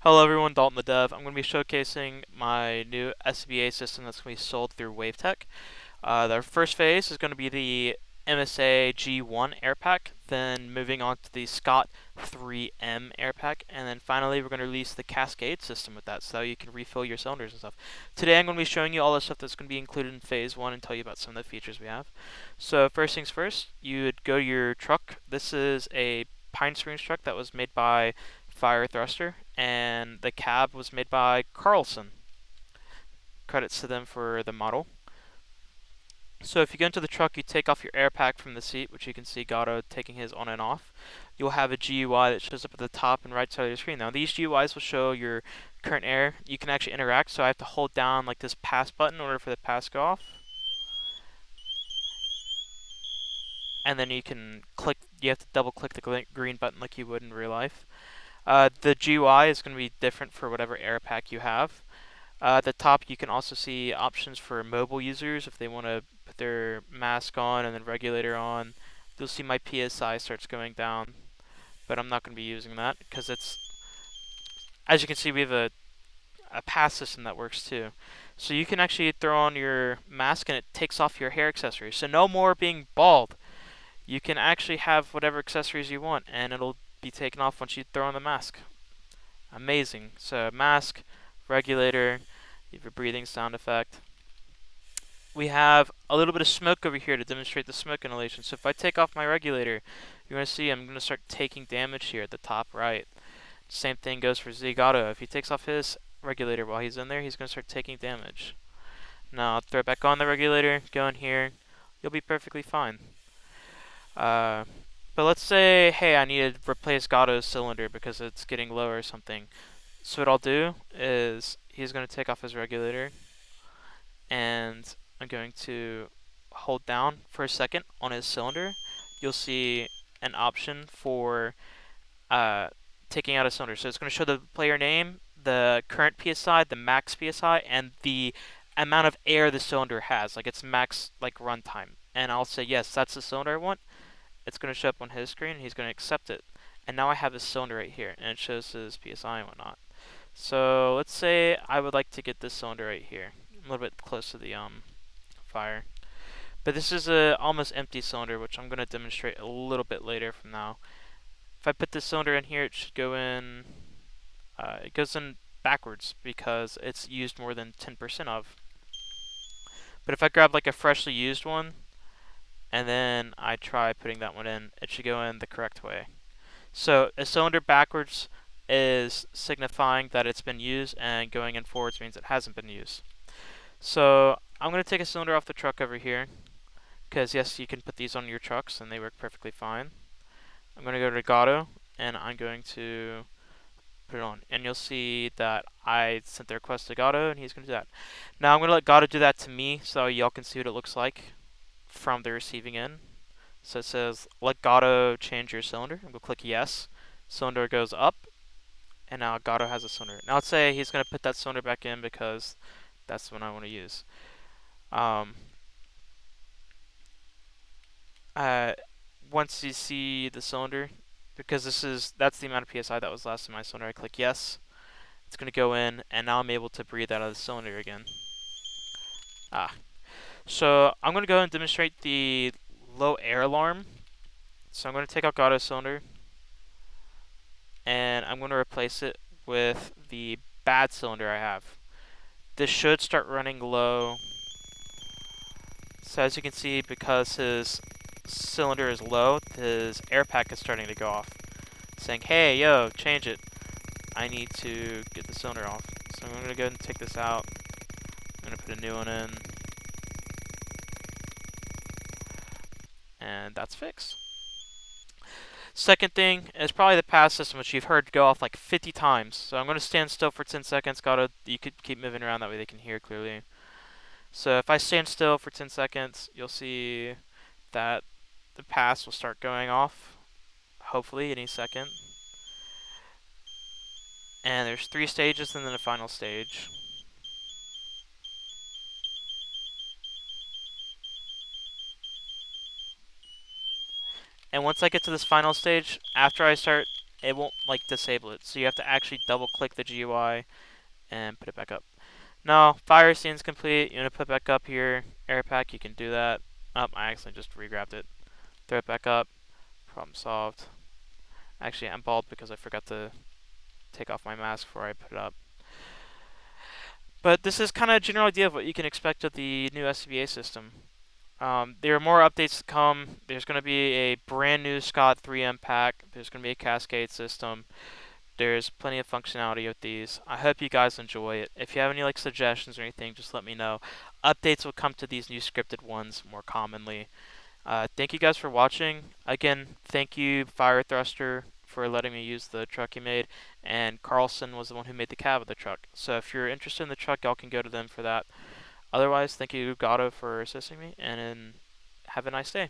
Hello everyone, DaltonTheDev. I'm going to be showcasing my new SCBA system that's going to be sold through WaveTech. The first phase is going to be the MSA G1 air pack, then moving on to the Scott 3M air pack, and then finally we're going to release the Cascade system with that so you can refill your cylinders and stuff. Today I'm going to be showing you all the stuff that's going to be included in phase 1 and tell you about some of the features we have. So first things first, you would go to your truck. This is a Pine Springs truck that was made by Fire Thruster, and the cab was made by Carlson. Credits to them for the model. So if you go into the truck, you take off your air pack from the seat, which you can see Gato taking his on and off. You'll have a GUI that shows up at the top and right side of your screen. Now these GUIs will show your current air. You can actually interact, so I have to hold down like this pass button in order for the pass to go off. And then you can click, you have to double click the green button like you would in real life. The GUI is going to be different for whatever air pack you have. At the top, you can also see options for mobile users if they want to put their mask on and then regulator on. You'll see my PSI starts going down, but I'm not going to be using that because as you can see, we have a pass system that works too. So you can actually throw on your mask and it takes off your hair accessories. So no more being bald. You can actually have whatever accessories you want and it'll be taken off once you throw on the mask. Amazing. So mask, regulator, you have a breathing sound effect. We have a little bit of smoke over here to demonstrate the smoke inhalation. So if I take off my regulator, you're going to see I'm going to start taking damage here at the top right. Same thing goes for Zigato. If he takes off his regulator while he's in there, he's going to start taking damage. Now I'll throw it back on the regulator, go in here, you'll be perfectly fine. But let's say, hey, I need to replace Gato's cylinder because it's getting low or something. So what I'll do is he's going to take off his regulator, and I'm going to hold down for a second on his cylinder. You'll see an option for taking out a cylinder. So it's going to show the player name, the current PSI, the max PSI, and the amount of air the cylinder has, like its max runtime. And I'll say yes, that's the cylinder I want. It's going to show up on his screen, and he's going to accept it. And now I have his cylinder right here, and it shows his PSI and whatnot. So let's say I would like to get this cylinder right here, a little bit close to the fire. But this is a almost empty cylinder, which I'm going to demonstrate a little bit later from now. If I put this cylinder in here, it should go in. It goes in backwards because it's used more than 10% of. But if I grab like a freshly used one, and then I try putting that one in, it should go in the correct way. So a cylinder backwards is signifying that it's been used, and going in forwards means it hasn't been used. So I'm going to take a cylinder off the truck over here, because yes, you can put these on your trucks and they work perfectly fine. I'm going to go to Gato, and I'm going to put it on. And you'll see that I sent the request to Gato, and he's going to do that. Now I'm going to let Gato do that to me, so y'all can see what it looks like from the receiving end. So it says, let Gato change your cylinder. I'm going to click yes. Cylinder goes up, and now Gato has a cylinder. Now let's say he's going to put that cylinder back in because that's the one I want to use. Once you see the cylinder, because that's the amount of PSI that was last in my cylinder, I click yes. It's going to go in, and now I'm able to breathe out of the cylinder again. So I'm going to go and demonstrate the low air alarm. So I'm going to take out Gato's cylinder, and I'm going to replace it with the bad cylinder I have. This should start running low. So as you can see, because his cylinder is low, his air pack is starting to go off, saying, hey, yo, change it. I need to get the cylinder off. So I'm going to go ahead and take this out. I'm going to put a new one in. And that's fixed. Second thing is probably the pass system, which you've heard go off like 50 times. So I'm going to stand still for 10 seconds. You could keep moving around, that way they can hear clearly. So if I stand still for 10 seconds, you'll see that the pass will start going off, hopefully any second. And there's 3 stages and then a final stage. And once I get to this final stage, after I start it won't like disable it. So you have to actually double click the GUI and put it back up. Now, fire scene's complete. You want to put it back up here, air pack, you can do that. Oh, I accidentally just re-grabbed it. Throw it back up. Problem solved. Actually, I'm bald because I forgot to take off my mask before I put it up. But this is kind of a general idea of what you can expect of the new SCBA system. There are more updates to come. There's going to be a brand new Scott 3M pack. There's going to be a Cascade system. There's plenty of functionality with these. I hope you guys enjoy it. If you have any like suggestions or anything, just let me know. Updates will come to these new scripted ones more commonly. Thank you guys for watching. Again, thank you Fire Thruster for letting me use the truck he made, and Carlson was the one who made the cab of the truck. So if you're interested in the truck, y'all can go to them for that. Otherwise, thank you Gato for assisting me, and have a nice day.